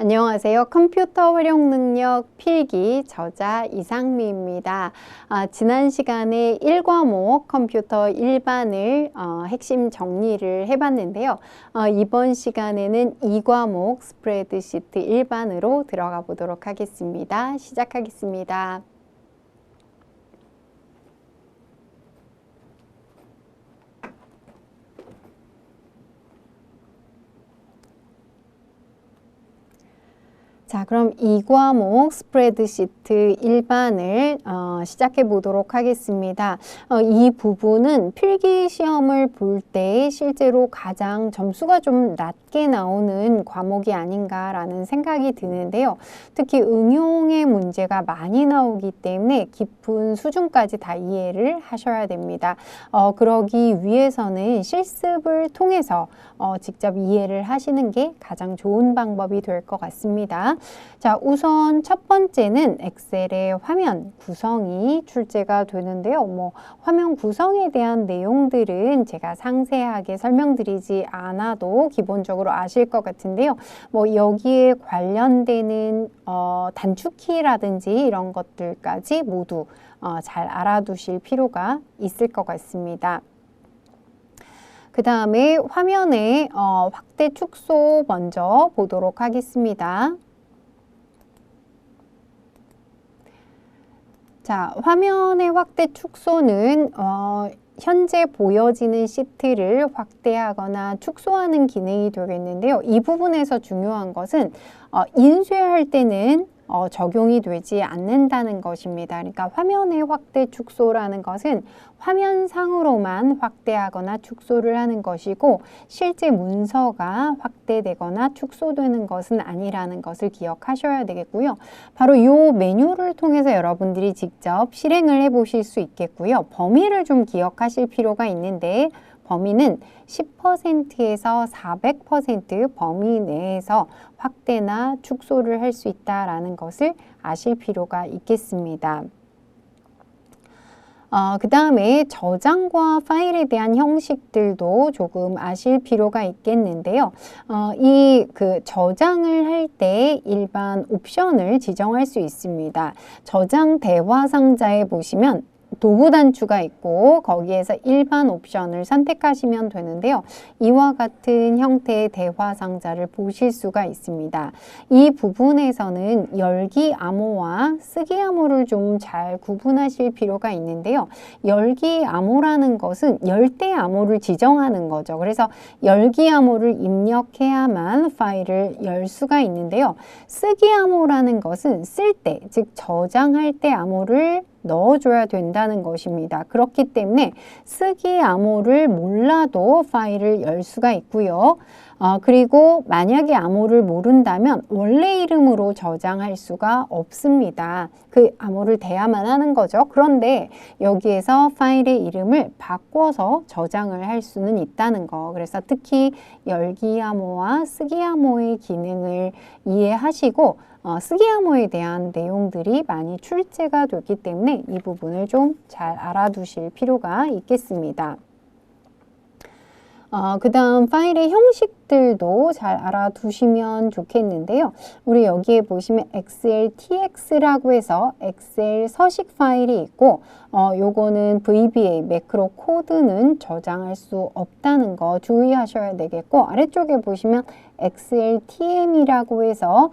안녕하세요. 컴퓨터 활용 능력 필기 저자 이상미입니다. 지난 시간에 1과목 컴퓨터 일반을 핵심 정리를 해봤는데요. 이번 시간에는 2과목 스프레드시트 일반으로 들어가 보도록 하겠습니다. 시작하겠습니다. 자, 그럼 2과목 스프레드시트 일반을 시작해 보도록 하겠습니다. 이 부분은 필기 시험을 볼 때 실제로 가장 점수가 좀 낮게 나오는 과목이 아닌가라는 생각이 드는데요. 특히 응용의 문제가 많이 나오기 때문에 깊은 수준까지 다 이해를 하셔야 됩니다. 그러기 위해서는 실습을 통해서 직접 이해를 하시는 게 가장 좋은 방법이 될 것 같습니다. 자, 우선 첫 번째는 엑셀의 화면 구성이 출제가 되는데요. 화면 구성에 대한 내용들은 제가 상세하게 설명드리지 않아도 기본적으로 아실 것 같은데요. 여기에 관련되는 단축키라든지 이런 것들까지 모두 잘 알아두실 필요가 있을 것 같습니다. 그 다음에 화면의 확대 축소 먼저 보도록 하겠습니다. 자, 화면의 확대 축소는 현재 보여지는 시트를 확대하거나 축소하는 기능이 되겠는데요. 이 부분에서 중요한 것은 인쇄할 때는 적용이 되지 않는다는 것입니다. 그러니까 화면의 확대 축소라는 것은 화면상으로만 확대하거나 축소를 하는 것이고 실제 문서가 확대되거나 축소되는 것은 아니라는 것을 기억하셔야 되겠고요. 바로 이 메뉴를 통해서 여러분들이 직접 실행을 해 보실 수 있겠고요. 범위를 좀 기억하실 필요가 있는데 범위는 10%에서 400% 범위 내에서 확대나 축소를 할 수 있다는 것을 아실 필요가 있겠습니다. 그 다음에 저장과 파일에 대한 형식들도 조금 아실 필요가 있겠는데요. 저장을 할 때 일반 옵션을 지정할 수 있습니다. 저장 대화 상자에 보시면 도구 단추가 있고 거기에서 일반 옵션을 선택하시면 되는데요. 이와 같은 형태의 대화 상자를 보실 수가 있습니다. 이 부분에서는 열기 암호와 쓰기 암호를 좀 잘 구분하실 필요가 있는데요. 열기 암호라는 것은 열 때 암호를 지정하는 거죠. 그래서 열기 암호를 입력해야만 파일을 열 수가 있는데요. 쓰기 암호라는 것은 쓸 때, 즉 저장할 때 암호를 넣어줘야 된다는 것입니다. 그렇기 때문에 쓰기 암호를 몰라도 파일을 열 수가 있고요. 그리고 만약에 암호를 모른다면 원래 이름으로 저장할 수가 없습니다. 그 암호를 대야만 하는 거죠. 그런데 여기에서 파일의 이름을 바꿔서 저장을 할 수는 있다는 거. 그래서 특히 열기 암호와 쓰기 암호의 기능을 이해하시고 쓰기 암호에 대한 내용들이 많이 출제가 됐기 때문에 이 부분을 좀 잘 알아두실 필요가 있겠습니다. 그 다음 파일의 형식들도 잘 알아두시면 좋겠는데요. 우리 여기에 보시면 XLTX라고 해서 엑셀 서식 파일이 있고 요거는 VBA, 매크로 코드는 저장할 수 없다는 거 주의하셔야 되겠고 아래쪽에 보시면 XLTM이라고 해서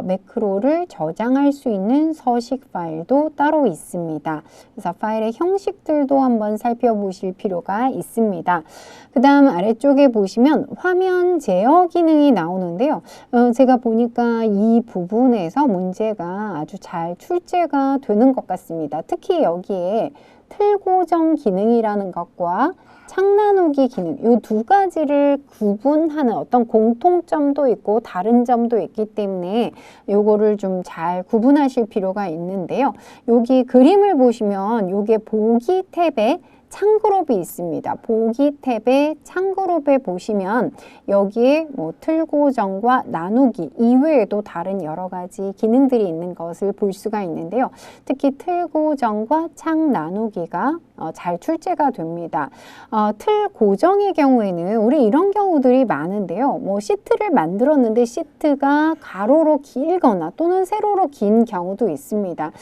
매크로를 저장할 수 있는 서식 파일도 따로 있습니다. 그래서 파일의 형식들도 한번 살펴보실 필요가 있습니다. 그 다음 아래쪽에 보시면 화면 제어 기능이 나오는데요. 제가 보니까 이 부분에서 문제가 아주 잘 출제가 되는 것 같습니다. 특히 여기에 틀 고정 기능이라는 것과 창 나누기 기능, 이 두 가지를 구분하는 어떤 공통점도 있고 다른 점도 있기 때문에 요거를 좀 잘 구분하실 필요가 있는데요. 여기 그림을 보시면 요게 보기 탭에 창 그룹이 있습니다. 보기 탭의 창 그룹에 보시면 여기에 틀 고정과 나누기 이외에도 다른 여러 가지 기능들이 있는 것을 볼 수가 있는데요. 특히 틀 고정과 창 나누기가 잘 출제가 됩니다. 틀 고정의 경우에는 우리 이런 경우들이 많은데요. 뭐 시트를 만들었는데 시트가 가로로 길거나 또는 세로로 긴 경우도 있습니다.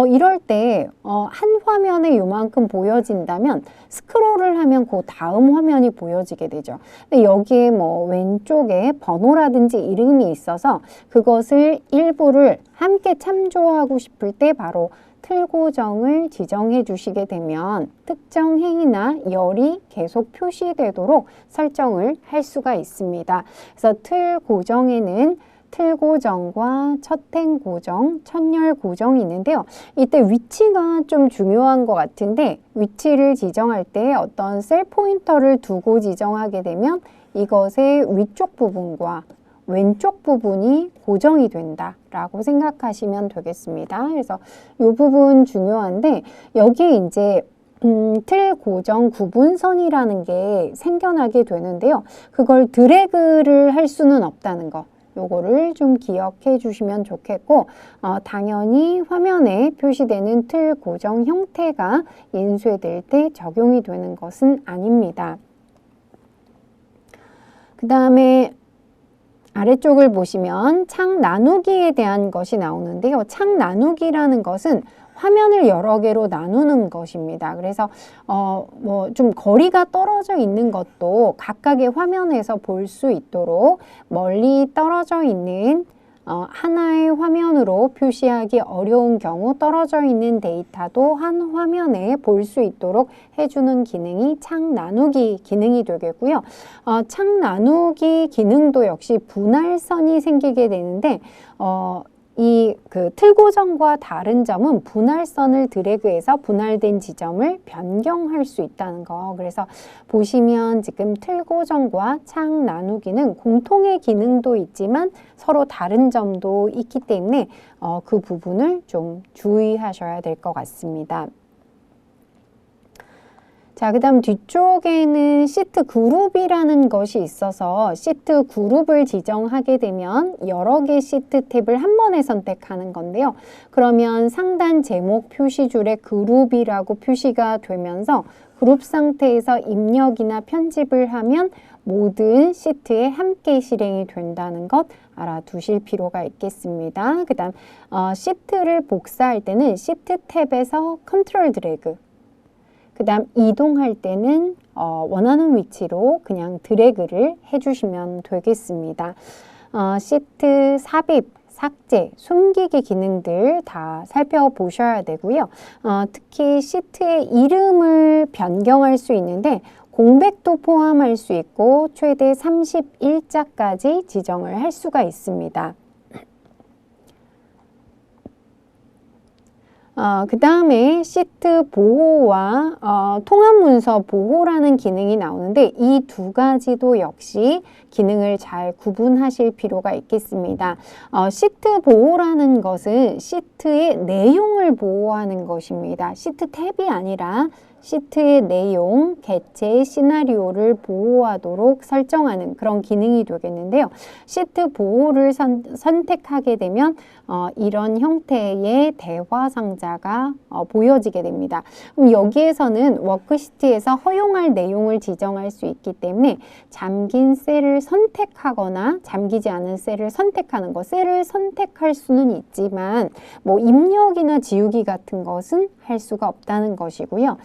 이럴 때 한 화면에 요만큼 보여진다면 스크롤을 하면 그 다음 화면이 보여지게 되죠. 근데 여기에 뭐 왼쪽에 번호라든지 이름이 있어서 그것을 일부를 함께 참조하고 싶을 때 바로 틀 고정을 지정해 주시게 되면 특정 행이나 열이 계속 표시되도록 설정을 할 수가 있습니다. 그래서 틀 고정에는 틀 고정과 첫행 고정, 첫열 고정이 있는데요. 이때 위치가 좀 중요한 것 같은데 위치를 지정할 때 어떤 셀 포인터를 두고 지정하게 되면 이것의 위쪽 부분과 왼쪽 부분이 고정이 된다라고 생각하시면 되겠습니다. 그래서 이 부분 중요한데 여기에 이제 틀 고정 구분선이라는 게 생겨나게 되는데요. 그걸 드래그를 할 수는 없다는 거. 요거를 좀 기억해 주시면 좋겠고 당연히 화면에 표시되는 틀 고정 형태가 인쇄될 때 적용이 되는 것은 아닙니다. 그 다음에 아래쪽을 보시면 창 나누기에 대한 것이 나오는데요. 창 나누기라는 것은 화면을 여러 개로 나누는 것입니다. 그래서 뭐 좀 거리가 떨어져 있는 것도 각각의 화면에서 볼 수 있도록 멀리 떨어져 있는 하나의 화면으로 표시하기 어려운 경우 떨어져 있는 데이터도 한 화면에 볼 수 있도록 해주는 기능이 창 나누기 기능이 되겠고요. 창 나누기 기능도 역시 분할선이 생기게 되는데 이 틀 고정과 다른 점은 분할선을 드래그해서 분할된 지점을 변경할 수 있다는 거. 그래서 보시면 지금 틀 고정과 창 나누기는 공통의 기능도 있지만 서로 다른 점도 있기 때문에 그 부분을 좀 주의하셔야 될 것 같습니다. 자, 그 다음 뒤쪽에는 시트 그룹이라는 것이 있어서 시트 그룹을 지정하게 되면 여러 개 시트 탭을 한 번에 선택하는 건데요. 그러면 상단 제목 표시줄에 그룹이라고 표시가 되면서 그룹 상태에서 입력이나 편집을 하면 모든 시트에 함께 실행이 된다는 것 알아두실 필요가 있겠습니다. 그 다음 시트를 복사할 때는 시트 탭에서 컨트롤 드래그 그 다음 이동할 때는 원하는 위치로 그냥 드래그를 해주시면 되겠습니다. 시트 삽입, 삭제, 숨기기 기능들 다 살펴보셔야 되고요. 특히 시트의 이름을 변경할 수 있는데 공백도 포함할 수 있고 최대 31자까지 지정을 할 수가 있습니다. 그 다음에 시트 보호와 통합문서 보호라는 기능이 나오는데 이 두 가지도 역시 기능을 잘 구분하실 필요가 있겠습니다. 시트 보호라는 것은 시트의 내용을 보호하는 것입니다. 시트 탭이 아니라 시트의 내용, 개체, 시나리오를 보호하도록 설정하는 그런 기능이 되겠는데요. 시트 보호를 선택하게 되면 이런 형태의 대화 상자가 보여지게 됩니다. 그럼 여기에서는 워크시트에서 허용할 내용을 지정할 수 있기 때문에 잠긴 셀을 선택하거나 잠기지 않은 셀을 선택하는 것, 셀을 선택할 수는 있지만 뭐 입력이나 지우기 같은 것은 할 수가 없다는 것이고요.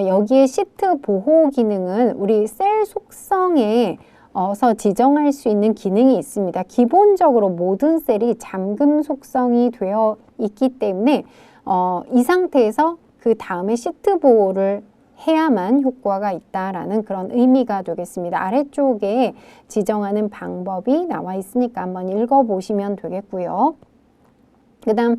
여기에 시트 보호 기능은 우리 셀 속성에 지정할 수 있는 기능이 있습니다. 기본적으로 모든 셀이 잠금 속성이 되어 있기 때문에 이 상태에서 그 다음에 시트 보호를 해야만 효과가 있다라는 그런 의미가 되겠습니다. 아래쪽에 지정하는 방법이 나와 있으니까 한번 읽어보시면 되겠고요. 그 다음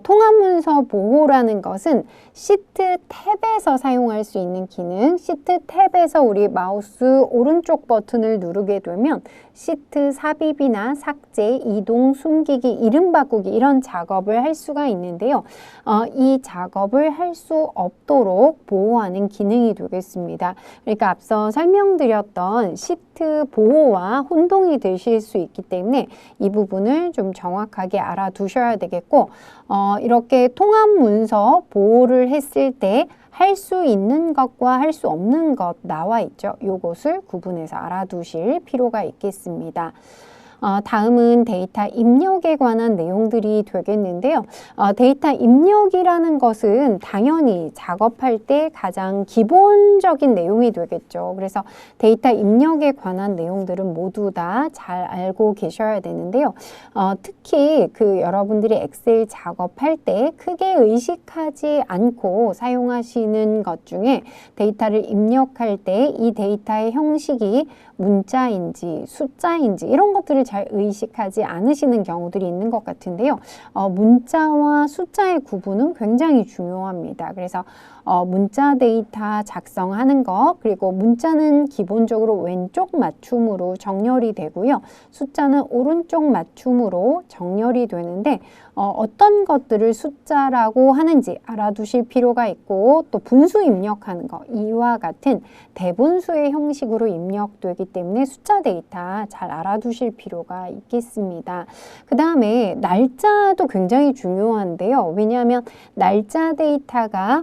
통합문서 보호라는 것은 시트 탭에서 사용할 수 있는 기능, 시트 탭에서 우리 마우스 오른쪽 버튼을 누르게 되면 시트 삽입이나 삭제, 이동, 숨기기, 이름 바꾸기 이런 작업을 할 수가 있는데요. 이 작업을 할 수 없도록 보호하는 기능이 되겠습니다. 그러니까 앞서 설명드렸던 시트 보호와 혼동이 되실 수 있기 때문에 이 부분을 좀 정확하게 알아두셔야 되겠습니다. 되겠고 이렇게 통합 문서 보호를 했을 때 할 수 있는 것과 할 수 없는 것 나와 있죠. 요것을 구분해서 알아두실 필요가 있겠습니다. 다음은 데이터 입력에 관한 내용들이 되겠는데요. 데이터 입력이라는 것은 당연히 작업할 때 가장 기본적인 내용이 되겠죠. 그래서 데이터 입력에 관한 내용들은 모두 다 잘 알고 계셔야 되는데요. 특히 여러분들이 엑셀 작업할 때 크게 의식하지 않고 사용하시는 것 중에 데이터를 입력할 때 이 데이터의 형식이 문자인지 숫자인지 이런 것들을 잘 의식하지 않으시는 경우들이 있는 것 같은데요. 문자와 숫자의 구분은 굉장히 중요합니다. 그래서 문자 데이터 작성하는 것, 그리고 문자는 기본적으로 왼쪽 맞춤으로 정렬이 되고요. 숫자는 오른쪽 맞춤으로 정렬이 되는데 어떤 것들을 숫자라고 하는지 알아두실 필요가 있고, 또 분수 입력하는 것, 이와 같은 대분수의 형식으로 입력되기 때문에 숫자 데이터 잘 알아두실 필요가 있겠습니다. 그 다음에 날짜도 굉장히 중요한데요. 왜냐하면 날짜 데이터가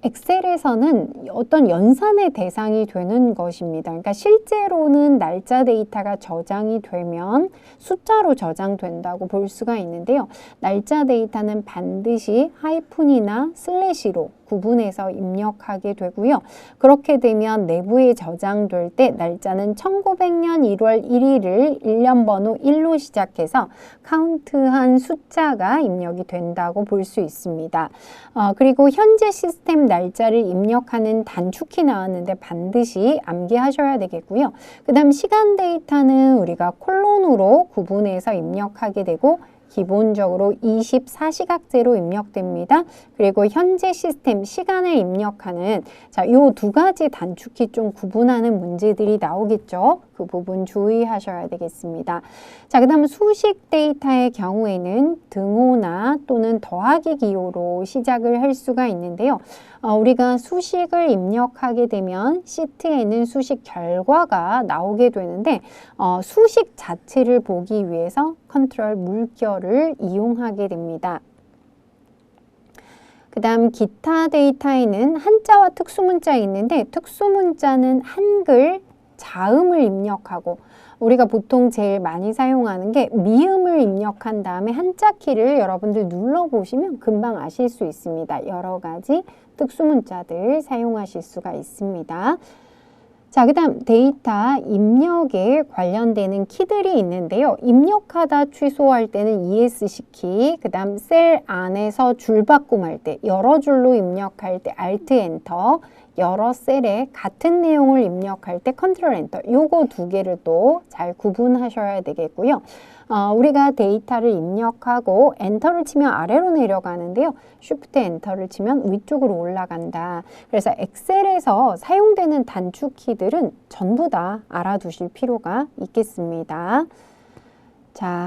엑셀에서는 어떤 연산의 대상이 되는 것입니다. 그러니까 실제로는 날짜 데이터가 저장이 되면 숫자로 저장된다고 볼 수가 있는데요. 날짜 데이터는 반드시 하이픈이나 슬래시로 구분해서 입력하게 되고요. 그렇게 되면 내부에 저장될 때 날짜는 1900년 1월 1일을 1년 번호 1로 시작해서 카운트한 숫자가 입력이 된다고 볼 수 있습니다. 그리고 현재 시스템 날짜를 입력하는 단축키 나왔는데 반드시 암기하셔야 되겠고요. 그 다음 시간 데이터는 우리가 콜론으로 구분해서 입력하게 되고 기본적으로 24시각제로 입력됩니다. 그리고 현재 시스템 시간을 입력하는 요 두 가지 단축키 좀 구분하는 문제들이 나오겠죠. 그 부분 주의하셔야 되겠습니다. 그 다음 수식 데이터의 경우에는 등호나 또는 더하기 기호로 시작을 할 수가 있는데요. 우리가 수식을 입력하게 되면 시트에는 수식 결과가 나오게 되는데 수식 자체를 보기 위해서 컨트롤 물결을 이용하게 됩니다. 그 다음 기타 데이터에는 한자와 특수문자 있는데 특수문자는 한글, 자음을 입력하고 우리가 보통 제일 많이 사용하는 게 미음을 입력한 다음에 한자 키를 여러분들 눌러보시면 금방 아실 수 있습니다. 여러 가지 특수문자들 사용하실 수가 있습니다. 그 다음 데이터 입력에 관련되는 키들이 있는데요. 입력하다 취소할 때는 ESC 키, 그 다음 셀 안에서 줄 바꿈할 때, 여러 줄로 입력할 때 Alt 엔터, 여러 셀에 같은 내용을 입력할 때 컨트롤 엔터, 요거 두 개를 또 잘 구분하셔야 되겠고요. 우리가 데이터를 입력하고 엔터를 치면 아래로 내려가는데요. 쉬프트 엔터를 치면 위쪽으로 올라간다. 그래서 엑셀에서 사용되는 단축키들은 전부 다 알아두실 필요가 있겠습니다.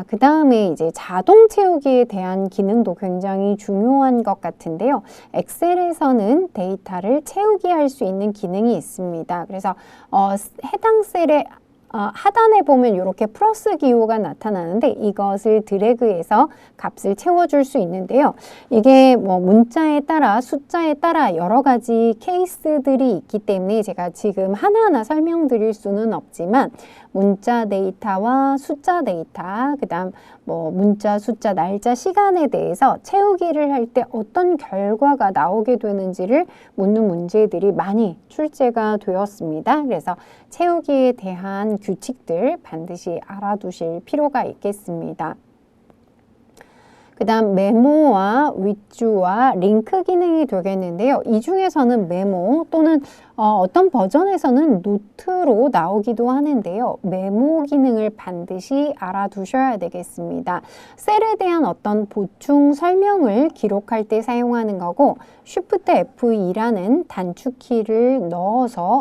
그 다음에 이제 자동 채우기에 대한 기능도 굉장히 중요한 것 같은데요. 엑셀에서는 데이터를 채우기 할 수 있는 기능이 있습니다. 그래서 해당 셀에 하단에 보면 이렇게 플러스 기호가 나타나는데 이것을 드래그해서 값을 채워줄 수 있는데요. 이게 문자에 따라 숫자에 따라 여러 가지 케이스들이 있기 때문에 제가 지금 하나하나 설명드릴 수는 없지만 문자 데이터와 숫자 데이터, 그 다음 문자, 숫자, 날짜, 시간에 대해서 채우기를 할 때 어떤 결과가 나오게 되는지를 묻는 문제들이 많이 출제가 되었습니다. 그래서 채우기에 대한 규칙들 반드시 알아두실 필요가 있겠습니다. 그 다음 메모와 윗줄와 링크 기능이 되겠는데요. 이 중에서는 메모 또는 어떤 버전에서는 노트로 나오기도 하는데요. 메모 기능을 반드시 알아두셔야 되겠습니다. 셀에 대한 어떤 보충 설명을 기록할 때 사용하는 거고 Shift F2라는 단축키를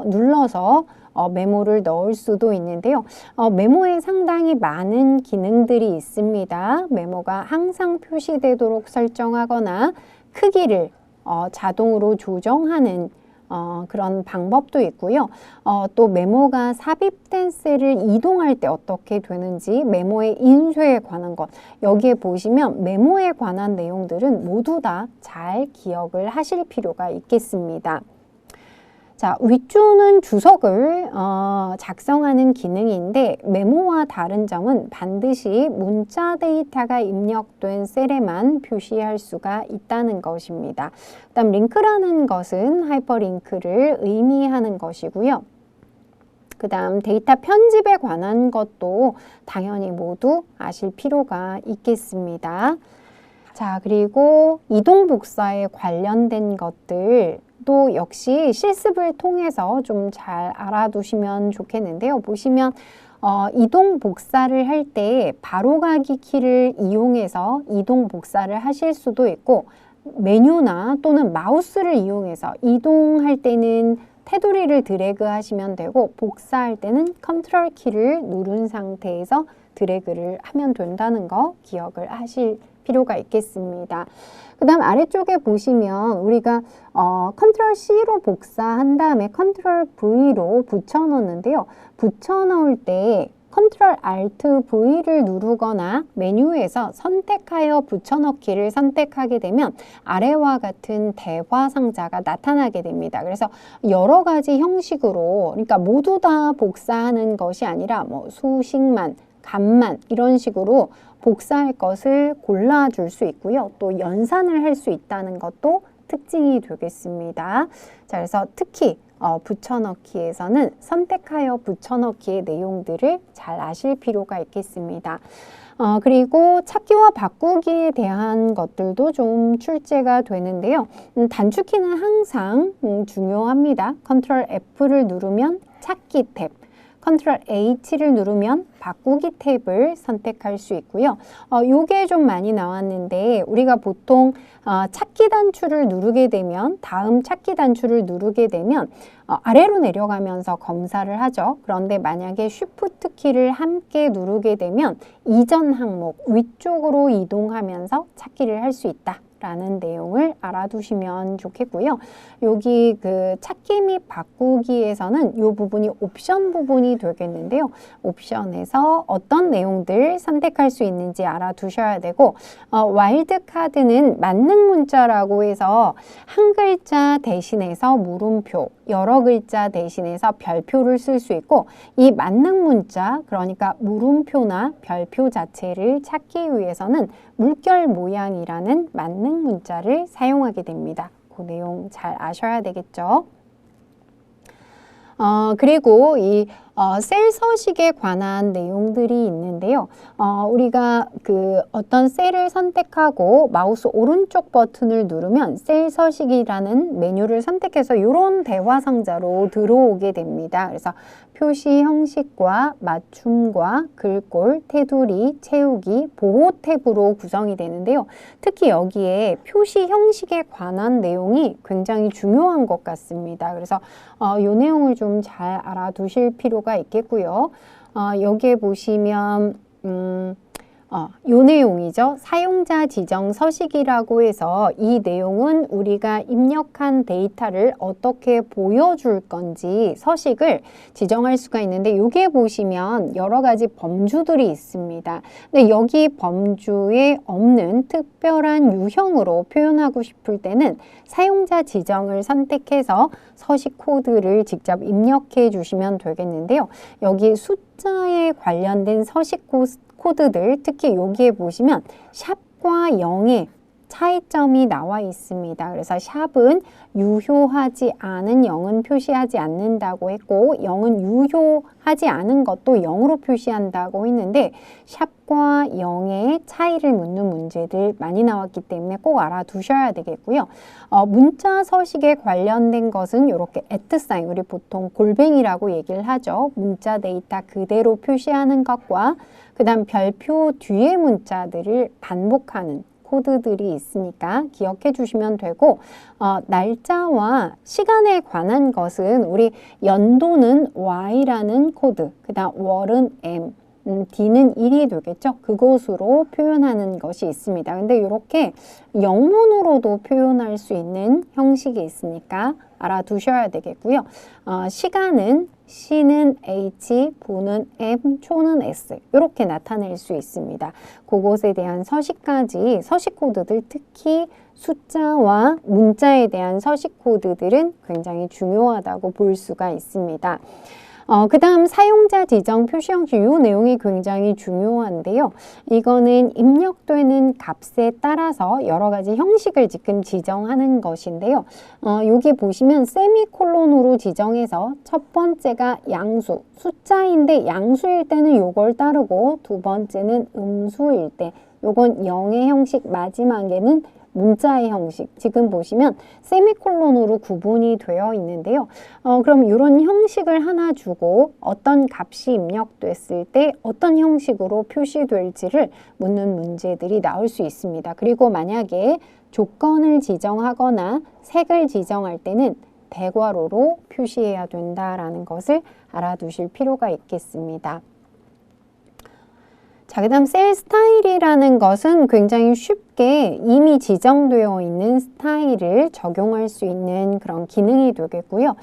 눌러서 메모를 넣을 수도 있는데요. 메모에 상당히 많은 기능들이 있습니다. 메모가 항상 표시되도록 설정하거나 크기를 자동으로 조정하는 그런 방법도 있고요. 또 메모가 삽입된 셀을 이동할 때 어떻게 되는지, 메모의 인쇄에 관한 것, 여기에 보시면 메모에 관한 내용들은 모두 다 잘 기억을 하실 필요가 있겠습니다. 자, 윗줄은 주석을 작성하는 기능인데 메모와 다른 점은 반드시 문자 데이터가 입력된 셀에만 표시할 수가 있다는 것입니다. 그다음 링크라는 것은 하이퍼링크를 의미하는 것이고요. 그 다음 데이터 편집에 관한 것도 당연히 모두 아실 필요가 있겠습니다. 자, 그리고 이동 복사에 관련된 것들 또 역시 실습을 통해서 좀 잘 알아두시면 좋겠는데요. 보시면 이동 복사를 할 때 바로가기 키를 이용해서 이동 복사를 하실 수도 있고 메뉴나 또는 마우스를 이용해서 이동할 때는 테두리를 드래그 하시면 되고 복사할 때는 컨트롤 키를 누른 상태에서 드래그를 하면 된다는 거 기억을 하실 필요가 있겠습니다. 그 다음 아래쪽에 보시면 우리가 컨트롤 C로 복사한 다음에 컨트롤 V로 붙여넣는데요. 붙여넣을 때 컨트롤 Alt V를 누르거나 메뉴에서 선택하여 붙여넣기를 선택하게 되면 아래와 같은 대화 상자가 나타나게 됩니다. 그래서 여러 가지 형식으로, 그러니까 모두 다 복사하는 것이 아니라 뭐 수식만, 값만 이런 식으로 복사할 것을 골라줄 수 있고요. 또 연산을 할 수 있다는 것도 특징이 되겠습니다. 자, 그래서 특히 붙여넣기에서는 선택하여 붙여넣기의 내용들을 잘 아실 필요가 있겠습니다. 그리고 찾기와 바꾸기에 대한 것들도 좀 출제가 되는데요. 단축키는 항상 중요합니다. 컨트롤 F를 누르면 찾기 탭, 컨트롤 H를 누르면 바꾸기 탭을 선택할 수 있고요. 요게 좀 많이 나왔는데 우리가 보통 찾기 단추를 누르게 되면 다음 찾기 단추를 누르게 되면 아래로 내려가면서 검사를 하죠. 그런데 만약에 쉬프트 키를 함께 누르게 되면 이전 항목 위쪽으로 이동하면서 찾기를 할 수 있다 라는 내용을 알아두시면 좋겠고요. 여기 그 찾기 및 바꾸기에서는 이 부분이 옵션 부분이 되겠는데요. 옵션에서 어떤 내용들 선택할 수 있는지 알아두셔야 되고 와일드 카드는 만능 문자라고 해서 한 글자 대신해서 물음표, 여러 글자 대신해서 별표를 쓸 수 있고 이 만능 문자, 그러니까 물음표나 별표 자체를 찾기 위해서는 물결 모양이라는 만능 문자를 사용하게 됩니다. 그 내용 잘 아셔야 되겠죠. 그리고 이 셀 서식에 관한 내용들이 있는데요. 우리가 그 어떤 셀을 선택하고 마우스 오른쪽 버튼을 누르면 셀 서식이라는 메뉴를 선택해서 이런 대화 상자로 들어오게 됩니다. 그래서 표시 형식과 맞춤과 글꼴, 테두리, 채우기, 보호 탭으로 구성이 되는데요. 특히 여기에 표시 형식에 관한 내용이 굉장히 중요한 것 같습니다. 그래서 이 내용을 좀 잘 알아두실 필요가 있겠고요. 여기에 보시면 이 내용이죠. 사용자 지정 서식이라고 해서 이 내용은 우리가 입력한 데이터를 어떻게 보여줄 건지 서식을 지정할 수가 있는데 여기에 보시면 여러 가지 범주들이 있습니다. 근데 여기 범주에 없는 특별한 유형으로 표현하고 싶을 때는 사용자 지정을 선택해서 서식 코드를 직접 입력해 주시면 되겠는데요. 여기 숫자에 관련된 서식 코드들, 특히 여기에 보시면 샵과 0의 차이점이 나와 있습니다. 그래서 샵은 유효하지 않은 0은 표시하지 않는다고 했고 0은 유효하지 않은 것도 0으로 표시한다고 했는데 샵과 0의 차이를 묻는 문제들 많이 나왔기 때문에 꼭 알아두셔야 되겠고요. 문자 서식에 관련된 것은 이렇게 @사인, 우리 보통 골뱅이라고 얘기를 하죠. 문자 데이터 그대로 표시하는 것과 그 다음 별표 뒤에 문자들을 반복하는 코드들이 있으니까 기억해 주시면 되고 날짜와 시간에 관한 것은 우리 연도는 Y라는 코드, 그 다음 월은 M, D는 1이 되겠죠. 그것으로 표현하는 것이 있습니다. 근데 이렇게 영문으로도 표현할 수 있는 형식이 있으니까 알아두셔야 되겠고요. 시간은 C는 H, 부는 M, 초는 S 이렇게 나타낼 수 있습니다. 그것에 대한 서식까지 서식 코드들 특히 숫자와 문자에 대한 서식 코드들은 굉장히 중요하다고 볼 수가 있습니다. 그 다음 사용자 지정 표시 형식 이 내용이 굉장히 중요한데요. 이거는 입력되는 값에 따라서 여러 가지 형식을 지금 지정하는 것인데요. 여기 보시면 세미콜론으로 지정해서 첫 번째가 양수, 숫자인데 양수일 때는 요걸 따르고 두 번째는 음수일 때 요건 0의 형식, 마지막에는 문자의 형식, 지금 보시면 세미콜론으로 구분이 되어 있는데요. 그럼 이런 형식을 하나 주고 어떤 값이 입력됐을 때 어떤 형식으로 표시될지를 묻는 문제들이 나올 수 있습니다. 그리고 만약에 조건을 지정하거나 색을 지정할 때는 대괄호로 표시해야 된다라는 것을 알아두실 필요가 있겠습니다. 자, 그 다음 셀 스타일이라는 것은 굉장히 쉽게 이미 지정되어 있는 스타일을 적용할 수 있는 그런 기능이 되겠고요.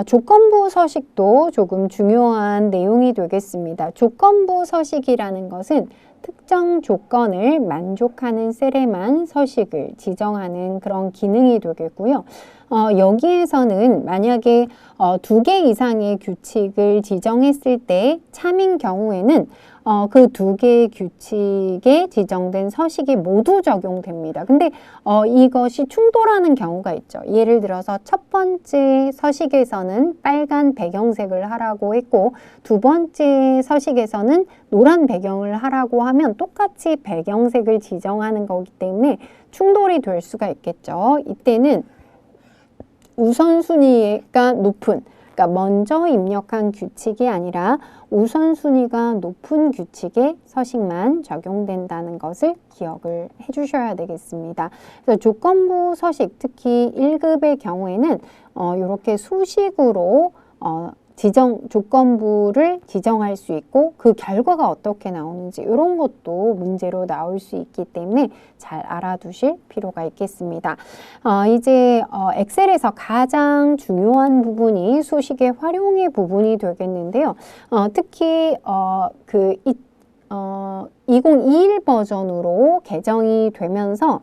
조건부 서식도 조금 중요한 내용이 되겠습니다. 조건부 서식이라는 것은 특정 조건을 만족하는 셀에만 서식을 지정하는 그런 기능이 되겠고요. 여기에서는 만약에 2개 이상의 규칙을 지정했을 때 참인 경우에는 그 2개의 규칙에 지정된 서식이 모두 적용됩니다. 근데 이것이 충돌하는 경우가 있죠. 예를 들어서 첫 번째 서식에서는 빨간 배경색을 하라고 했고 두 번째 서식에서는 노란 배경을 하라고 하면 똑같이 배경색을 지정하는 거기 때문에 충돌이 될 수가 있겠죠. 이때는 우선순위가 높은, 그러니까 먼저 입력한 규칙이 아니라 우선순위가 높은 규칙에 서식만 적용된다는 것을 기억을 해주셔야 되겠습니다. 그래서 조건부 서식, 특히 1급의 경우에는 이렇게 수식으로 조건부를 지정할 수 있고 그 결과가 어떻게 나오는지 이런 것도 문제로 나올 수 있기 때문에 잘 알아두실 필요가 있겠습니다. 이제 엑셀에서 가장 중요한 부분이 수식의 활용의 부분이 되겠는데요. 특히 2021 버전으로 개정이 되면서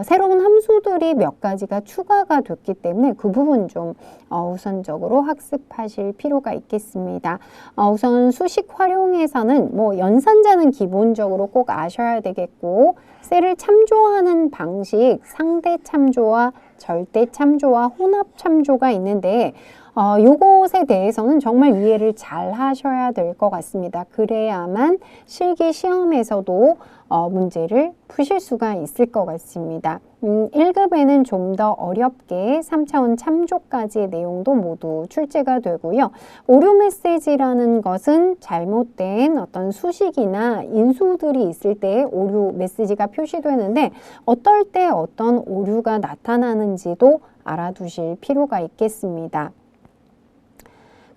새로운 함수들이 몇 가지가 추가가 됐기 때문에 그 부분 좀 우선적으로 학습하실 필요가 있겠습니다. 우선 수식 활용에서는 뭐 연산자는 기본적으로 꼭 아셔야 되겠고 셀을 참조하는 방식, 상대 참조와 절대 참조와 혼합 참조가 있는데 요것에 대해서는 정말 이해를 잘 하셔야 될 것 같습니다. 그래야만 실기 시험에서도 문제를 푸실 수가 있을 것 같습니다. 1급에는 좀 더 어렵게 3차원 참조까지의 내용도 모두 출제가 되고요. 오류 메시지라는 것은 잘못된 어떤 수식이나 인수들이 있을 때 오류 메시지가 표시되는데 어떨 때 어떤 오류가 나타나는지도 알아두실 필요가 있겠습니다.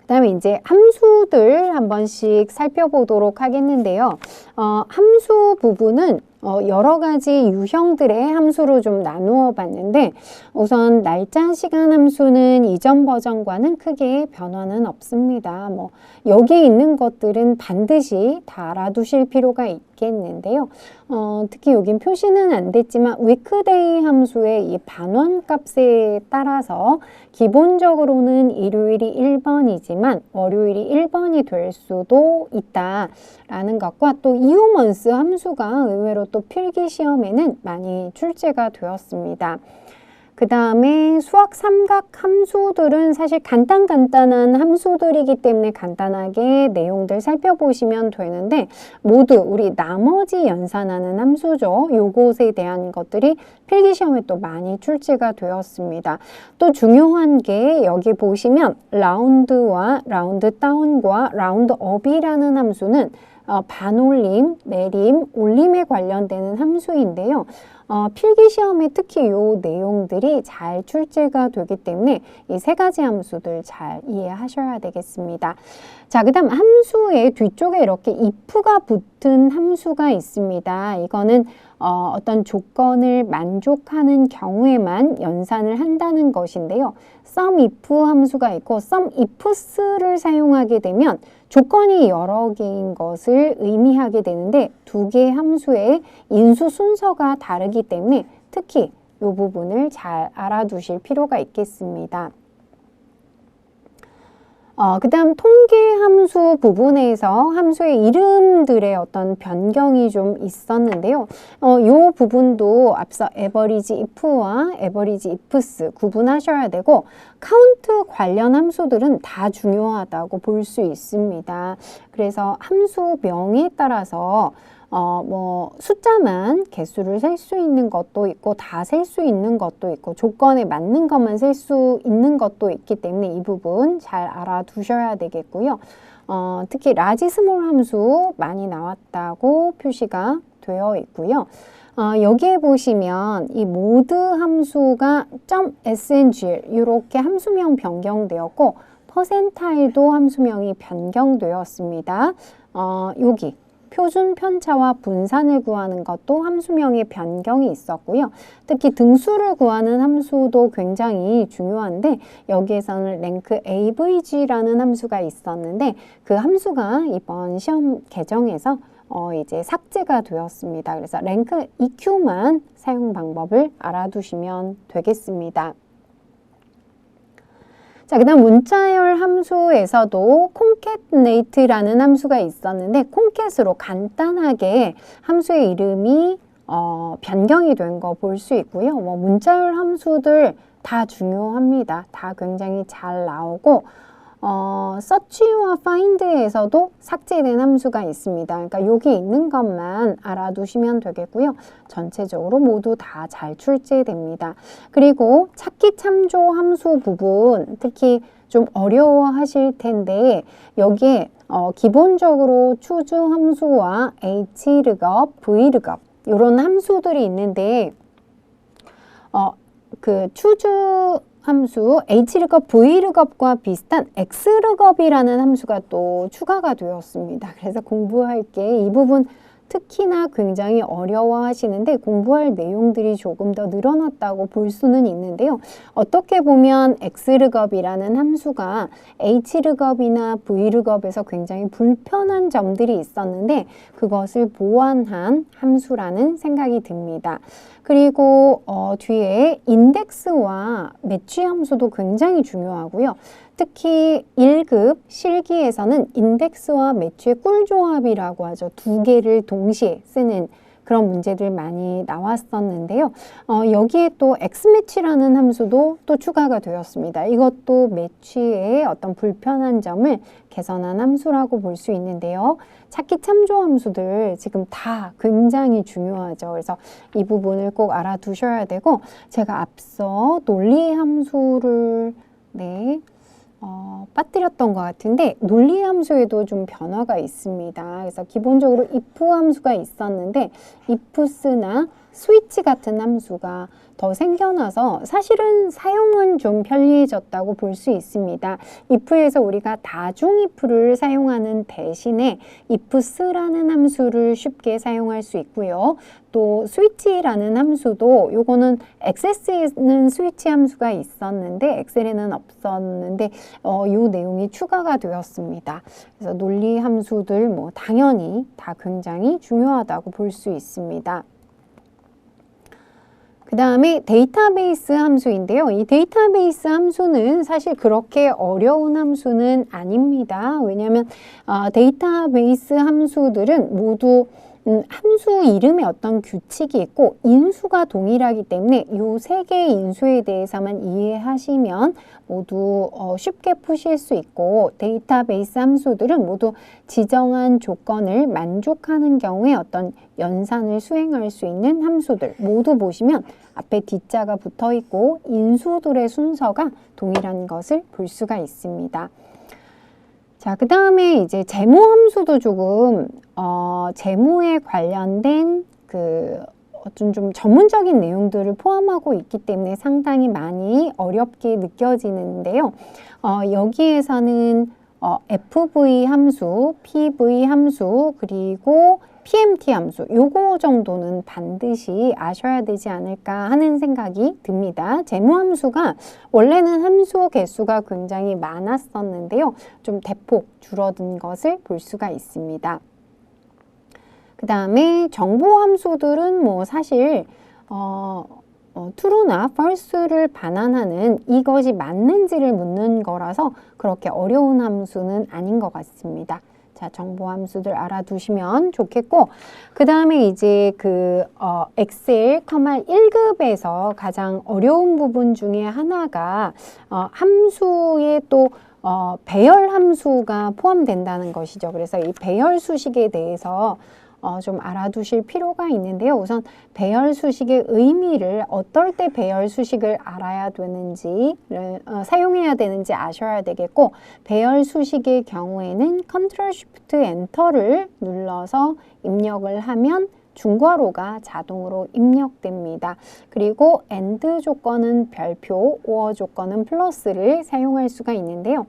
그 다음에 이제 함수들 한 번씩 살펴보도록 하겠는데요. 함수 부분은 여러 가지 유형들의 함수로 좀 나누어 봤는데 우선 날짜 시간 함수는 이전 버전과는 크게 변화는 없습니다. 뭐 여기에 있는 것들은 반드시 다 알아두실 필요가 있겠는데요. 특히 여긴 표시는 안 됐지만 weekday 함수의 이 반원값에 따라서 기본적으로는 일요일이 1번이지만 월요일이 1번이 될 수도 있다라는 것과 또 이후먼스 함수가 의외로 또 필기 시험에는 많이 출제가 되었습니다. 그 다음에 수학 삼각 함수들은 사실 간단한 함수들이기 때문에 간단하게 내용들 살펴보시면 되는데 모두 우리 나머지 연산하는 함수죠. 요것에 대한 것들이 필기시험에 또 많이 출제가 되었습니다. 또 중요한 게 여기 보시면 라운드와 라운드 다운과 라운드 업이라는 함수는 반올림, 내림, 올림에 관련되는 함수인데요. 필기 시험에 특히 요 내용들이 잘 출제가 되기 때문에 이 세 가지 함수들 잘 이해하셔야 되겠습니다. 자, 그 다음 함수의 뒤쪽에 이렇게 if가 붙은 함수가 있습니다. 이거는 어떤 조건을 만족하는 경우에만 연산을 한다는 것인데요. SUMIF 함수가 있고 SUMIFS를 사용하게 되면 조건이 여러 개인 것을 의미하게 되는데 두 개의 함수의 인수 순서가 다르기 때문에 특히 이 부분을 잘 알아두실 필요가 있겠습니다. 그 다음 통계 함수 부분에서 함수의 이름들의 어떤 변경이 좀 있었는데요. 이 부분도 앞서 average if와 average ifs 구분하셔야 되고 카운트 관련 함수들은 다 중요하다고 볼 수 있습니다. 그래서 함수명에 따라서 숫자만 개수를 셀 수 있는 것도 있고 다 셀 수 있는 것도 있고 조건에 맞는 것만 셀 수 있는 것도 있기 때문에 이 부분 잘 알아두셔야 되겠고요. 특히 라지 스몰 함수 많이 나왔다고 표시가 되어 있고요. 여기에 보시면 이 모드 함수가 .sng 이렇게 함수명 변경되었고 퍼센타일도 함수명이 변경되었습니다. 여기 표준 편차와 분산을 구하는 것도 함수명의 변경이 있었고요. 특히 등수를 구하는 함수도 굉장히 중요한데 여기에서는 랭크 avg라는 함수가 있었는데 그 함수가 이번 시험 개정에서 이제 삭제가 되었습니다. 그래서 랭크 EQ만 사용 방법을 알아두시면 되겠습니다. 자, 그 다음 문자열 함수에서도 concatenate라는 함수가 있었는데 concate로 간단하게 함수의 이름이 변경이 된 거 볼 수 있고요. 문자열 함수들 다 중요합니다. 다 굉장히 잘 나오고 search와 find에서도 삭제된 함수가 있습니다. 그러니까 여기 있는 것만 알아두시면 되겠고요. 전체적으로 모두 다 잘 출제됩니다. 그리고 찾기 참조 함수 부분 특히 좀 어려워하실 텐데 여기에 기본적으로 추주 함수와 hlookup, vlookup 이런 함수들이 있는데 그 추주 함수 hlookup, vlookup과 비슷한 xlookup이라는 함수가 또 추가가 되었습니다. 그래서 공부할 게 이 부분 특히나 굉장히 어려워하시는데 공부할 내용들이 조금 더 늘어났다고 볼 수는 있는데요. 어떻게 보면 xlookup이라는 함수가 hlookup이나 vlookup에서 굉장히 불편한 점들이 있었는데 그것을 보완한 함수라는 생각이 듭니다. 그리고 뒤에 인덱스와 매치 함수도 굉장히 중요하고요. 특히 1급 실기에서는 인덱스와 매치의 꿀조합이라고 하죠. 두 개를 동시에 쓰는 그런 문제들 많이 나왔었는데요. 여기에 또 xmatch라는 함수도 또 추가가 되었습니다. 이것도 매치의 어떤 불편한 점을 개선한 함수라고 볼 수 있는데요. 찾기 참조 함수들 지금 다 굉장히 중요하죠. 그래서 이 부분을 꼭 알아두셔야 되고 제가 앞서 논리 함수를 빠뜨렸던 것 같은데 논리 함수에도 좀 변화가 있습니다. 그래서 기본적으로 if 함수가 있었는데 ifs나 스위치 같은 함수가 더 생겨나서 사실은 사용은 좀 편리해졌다고 볼 수 있습니다. if에서 우리가 다중 if를 사용하는 대신에 ifs라는 함수를 쉽게 사용할 수 있고요. 또 스위치라는 함수도 요거는 access에는 스위치 함수가 있었는데 엑셀에는 없었는데 요 내용이 추가가 되었습니다. 그래서 논리 함수들 당연히 다 굉장히 중요하다고 볼 수 있습니다. 그 다음에 데이터베이스 함수인데요. 이 데이터베이스 함수는 사실 그렇게 어려운 함수는 아닙니다. 왜냐하면 데이터베이스 함수들은 모두 함수 이름에 어떤 규칙이 있고 인수가 동일하기 때문에 이 세 개의 인수에 대해서만 이해하시면 모두 쉽게 푸실 수 있고 데이터베이스 함수들은 모두 지정한 조건을 만족하는 경우에 어떤 연산을 수행할 수 있는 함수들 모두 보시면 앞에 D자가 붙어 있고 인수들의 순서가 동일한 것을 볼 수가 있습니다. 자, 그 다음에 이제 재무 함수도 조금 재무에 관련된 그 어떤 좀 전문적인 내용들을 포함하고 있기 때문에 상당히 많이 어렵게 느껴지는데요. 여기에서는 FV 함수, PV 함수, 그리고 PMT 함수 요거 정도는 반드시 아셔야 되지 않을까 하는 생각이 듭니다. 재무함수가 원래는 함수 개수가 굉장히 많았었는데요. 좀 대폭 줄어든 것을 볼 수가 있습니다. 그 다음에 정보함수들은 뭐 사실 true나 false를 반환하는 이것이 맞는지를 묻는 거라서 그렇게 어려운 함수는 아닌 것 같습니다. 자, 정보 함수들 알아두시면 좋겠고, 그 다음에 이제 엑셀 커말 1급에서 가장 어려운 부분 중에 하나가 함수에 또 배열 함수가 포함된다는 것이죠. 그래서 이 배열 수식에 대해서 좀 알아두실 필요가 있는데요. 우선 배열 수식의 의미를 어떨 때 배열 수식을 알아야 되는지 사용해야 되는지 아셔야 되겠고, 배열 수식의 경우에는 Ctrl Shift Enter를 눌러서 입력을 하면 중괄호가 자동으로 입력됩니다. 그리고 AND 조건은 별표, OR 조건은 플러스를 사용할 수가 있는데요.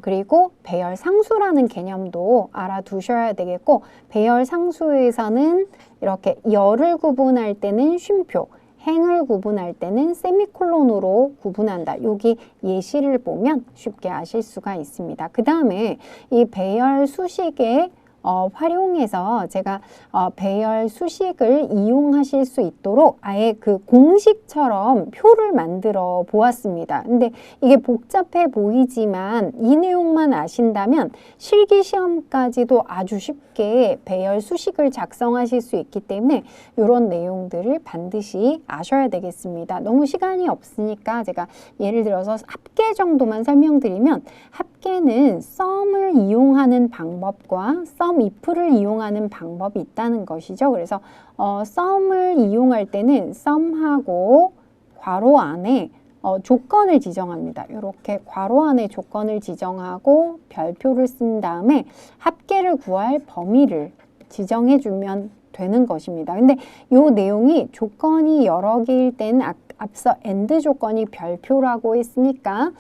그리고 배열 상수라는 개념도 알아두셔야 되겠고, 배열 상수에서는 이렇게 열을 구분할 때는 쉼표, 행을 구분할 때는 세미콜론으로 구분한다. 여기 예시를 보면 쉽게 아실 수가 있습니다. 그 다음에 이 배열 수식의 활용해서 제가 배열 수식을 이용하실 수 있도록 아예 그 공식처럼 표를 만들어 보았습니다. 근데 이게 복잡해 보이지만 이 내용만 아신다면 실기시험까지도 아주 쉽게 배열 수식을 작성하실 수 있기 때문에 이런 내용들을 반드시 아셔야 되겠습니다. 너무 시간이 없으니까 제가 예를 들어서 합계 정도만 설명드리면, 합계는 sum을 이용하는 방법과 sum if를 이용하는 방법이 있다는 것이죠. 그래서 sum을 이용할 때는 sum하고 괄호 안에 조건을 지정합니다. 이렇게 괄호 안에 조건을 지정하고 별표를 쓴 다음에 합계를 구할 범위를 지정해 주면 되는 것입니다. 근데 이 내용이 조건이 여러 개일 때는 앞서 AND 조건이 별표라고 했으니까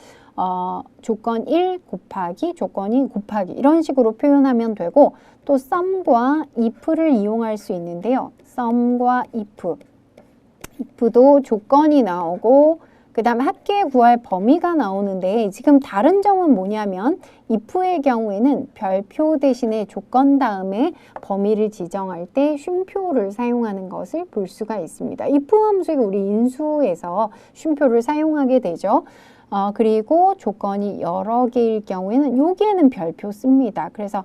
조건 1 곱하기 조건 2 곱하기 이런 식으로 표현하면 되고, 또 sum과 if를 이용할 수 있는데요. sum과 if도 조건이 나오고 그 다음에 합계 구할 범위가 나오는데, 지금 다른 점은 뭐냐면 if의 경우에는 별표 대신에 조건 다음에 범위를 지정할 때 쉼표를 사용하는 것을 볼 수가 있습니다. if 함수가 우리 인수에서 쉼표를 사용하게 되죠. 그리고 조건이 여러 개일 경우에는 여기에는 별표 씁니다. 그래서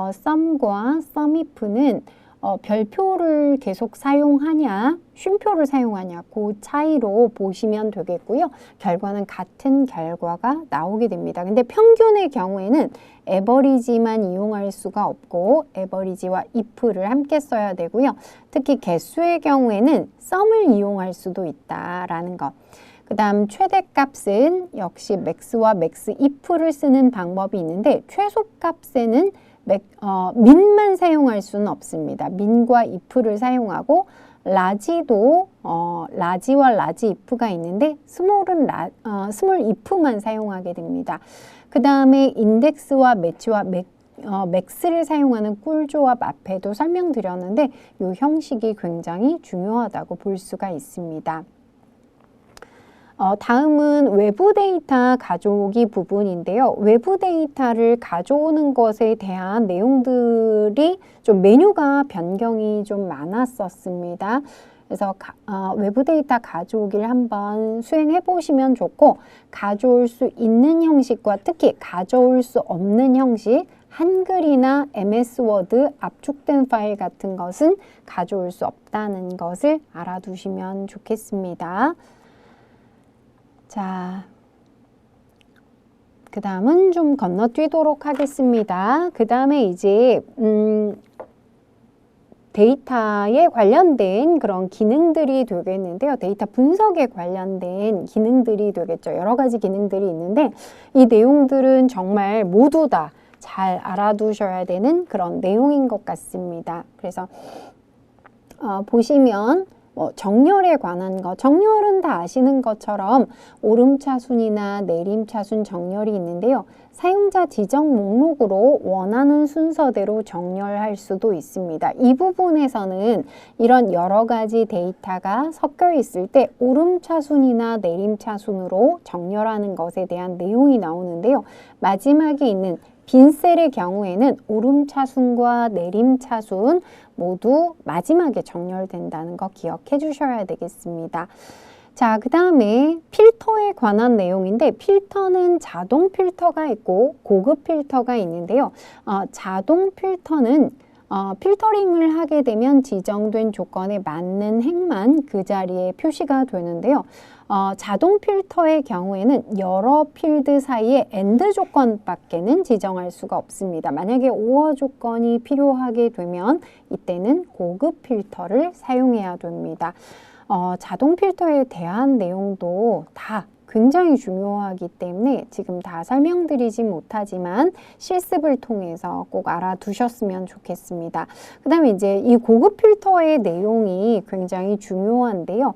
sum과 sumif는 별표를 계속 사용하냐, 쉼표를 사용하냐, 그 차이로 보시면 되겠고요. 결과는 같은 결과가 나오게 됩니다. 근데 평균의 경우에는 average만 이용할 수가 없고 average와 if를 함께 써야 되고요. 특히 개수의 경우에는 sum을 이용할 수도 있다라는 것. 그 다음 최대값은 역시 max와 max if를 쓰는 방법이 있는데, 최소값에는 min만 사용할 수는 없습니다. min과 if를 사용하고, large도 large와 large if가 있는데 small은 small if만 사용하게 됩니다. 그 다음에 index와 match와 max를 사용하는 꿀조합 앞에도 설명드렸는데, 이 형식이 굉장히 중요하다고 볼 수가 있습니다. 다음은 외부 데이터 가져오기 부분인데요. 외부 데이터를 가져오는 것에 대한 내용들이 좀 메뉴가 변경이 좀 많았었습니다. 그래서 외부 데이터 가져오기를 한번 수행해 보시면 좋고, 가져올 수 있는 형식과 특히 가져올 수 없는 형식, 한글이나 MS 워드 압축된 파일 같은 것은 가져올 수 없다는 것을 알아두시면 좋겠습니다. 자, 그 다음은 좀 건너뛰도록 하겠습니다. 그 다음에 이제 데이터에 관련된 그런 기능들이 되겠는데요. 데이터 분석에 관련된 기능들이 되겠죠. 여러 가지 기능들이 있는데, 이 내용들은 정말 모두 다 잘 알아두셔야 되는 그런 내용인 것 같습니다. 그래서 보시면 정렬에 관한 거, 정렬은 다 아시는 것처럼 오름차순이나 내림차순 정렬이 있는데요. 사용자 지정 목록으로 원하는 순서대로 정렬할 수도 있습니다. 이 부분에서는 이런 여러 가지 데이터가 섞여 있을 때 오름차순이나 내림차순으로 정렬하는 것에 대한 내용이 나오는데요. 마지막에 있는 빈 셀의 경우에는 오름차순과 내림차순 모두 마지막에 정렬된다는 거 기억해 주셔야 되겠습니다. 자, 그 다음에 필터에 관한 내용인데 필터는 자동 필터가 있고 고급 필터가 있는데요. 자동 필터는 필터링을 하게 되면 지정된 조건에 맞는 행만 그 자리에 표시가 되는데요. 자동 필터의 경우에는 여러 필드 사이에 AND 조건밖에는 지정할 수가 없습니다. 만약에 OR 조건이 필요하게 되면 이때는 고급 필터를 사용해야 됩니다. 자동 필터에 대한 내용도 다 굉장히 중요하기 때문에 지금 다 설명드리지 못하지만 실습을 통해서 꼭 알아두셨으면 좋겠습니다. 그 다음에 이제 이 고급 필터의 내용이 굉장히 중요한데요.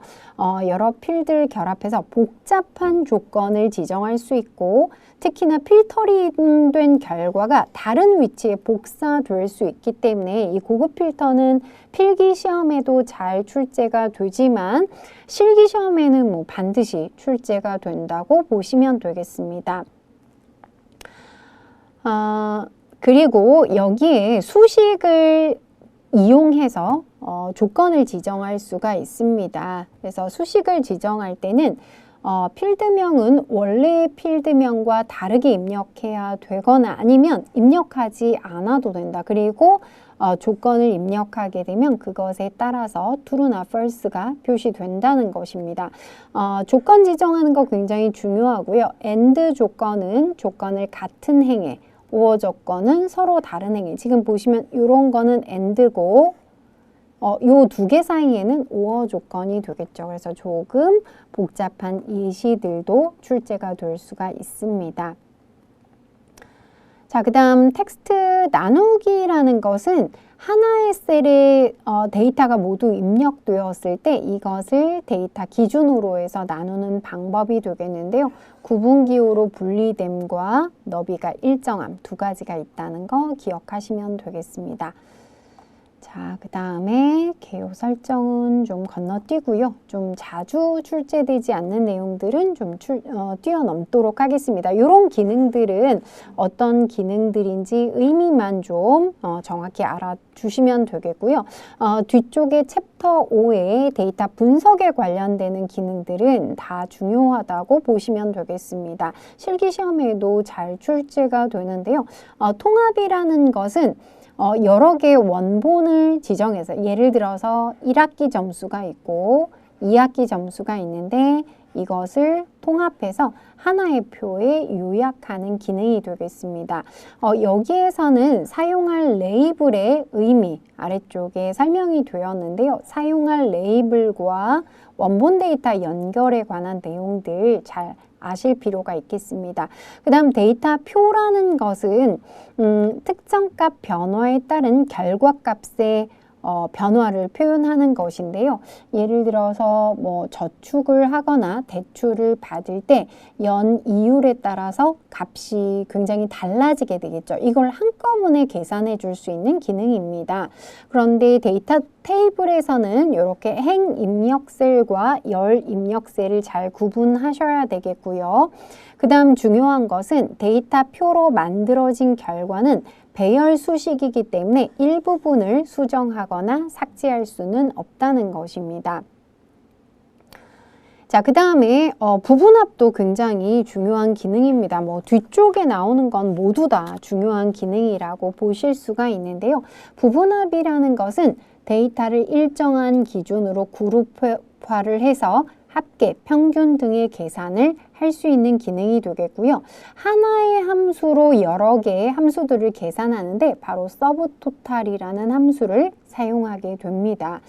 여러 필드를 결합해서 복잡한 조건을 지정할 수 있고 특히나 필터링된 결과가 다른 위치에 복사될 수 있기 때문에 이 고급 필터는 필기 시험에도 잘 출제가 되지만 실기 시험에는 반드시 출제가 된다고 보시면 되겠습니다. 그리고 여기에 수식을 이용해서 조건을 지정할 수가 있습니다. 그래서 수식을 지정할 때는 필드명은 원래의 필드명과 다르게 입력해야 되거나 아니면 입력하지 않아도 된다. 그리고 조건을 입력하게 되면 그것에 따라서 true나 false가 표시된다는 것입니다. 조건 지정하는 거 굉장히 중요하고요. AND 조건은 조건을 같은 행에, OR 조건은 서로 다른 행에. 지금 보시면 이런 거는 AND고 요 두 개 사이에는 OR 조건이 되겠죠. 그래서 조금 복잡한 예시들도 출제가 될 수가 있습니다. 자, 그 다음 텍스트 나누기라는 것은 하나의 셀에 데이터가 모두 입력되었을 때 이것을 데이터 기준으로 해서 나누는 방법이 되겠는데요. 구분기호로 분리됨과 너비가 일정함 두 가지가 있다는 거 기억하시면 되겠습니다. 자, 그 다음에 개요 설정은 좀 건너뛰고요. 좀 자주 출제되지 않는 내용들은 좀 뛰어넘도록 하겠습니다. 이런 기능들은 어떤 기능들인지 의미만 좀 정확히 알아주시면 되겠고요. 뒤쪽에 챕터 5에 데이터 분석에 관련되는 기능들은 다 중요하다고 보시면 되겠습니다. 실기시험에도 잘 출제가 되는데요. 통합이라는 것은 여러 개의 원본을 지정해서 예를 들어서 1학기 점수가 있고 2학기 점수가 있는데 이것을 통합해서 하나의 표에 요약하는 기능이 되겠습니다. 여기에서는 사용할 레이블의 의미 아래쪽에 설명이 되었는데요. 사용할 레이블과 원본 데이터 연결에 관한 내용들 잘 아실 필요가 있겠습니다. 그 다음 데이터 표라는 것은 특정 값 변화에 따른 결과 값의 변화를 표현하는 것인데요. 예를 들어서 저축을 하거나 대출을 받을 때 연이율에 따라서 값이 굉장히 달라지게 되겠죠. 이걸 한꺼번에 계산해 줄 수 있는 기능입니다. 그런데 데이터 테이블에서는 이렇게 행 입력셀과 열 입력셀을 잘 구분하셔야 되겠고요. 그 다음 중요한 것은 데이터 표로 만들어진 결과는 배열 수식이기 때문에 일부분을 수정하거나 삭제할 수는 없다는 것입니다. 자, 그 다음에 부분합도 굉장히 중요한 기능입니다. 뒤쪽에 나오는 건 모두 다 중요한 기능이라고 보실 수가 있는데요. 부분합이라는 것은 데이터를 일정한 기준으로 그룹화를 해서 합계, 평균 등의 계산을 할 수 있는 기능이 되겠고요. 하나의 함수로 여러 개의 함수들을 계산하는데 바로 서브토탈이라는 함수를 사용하게 됩니다.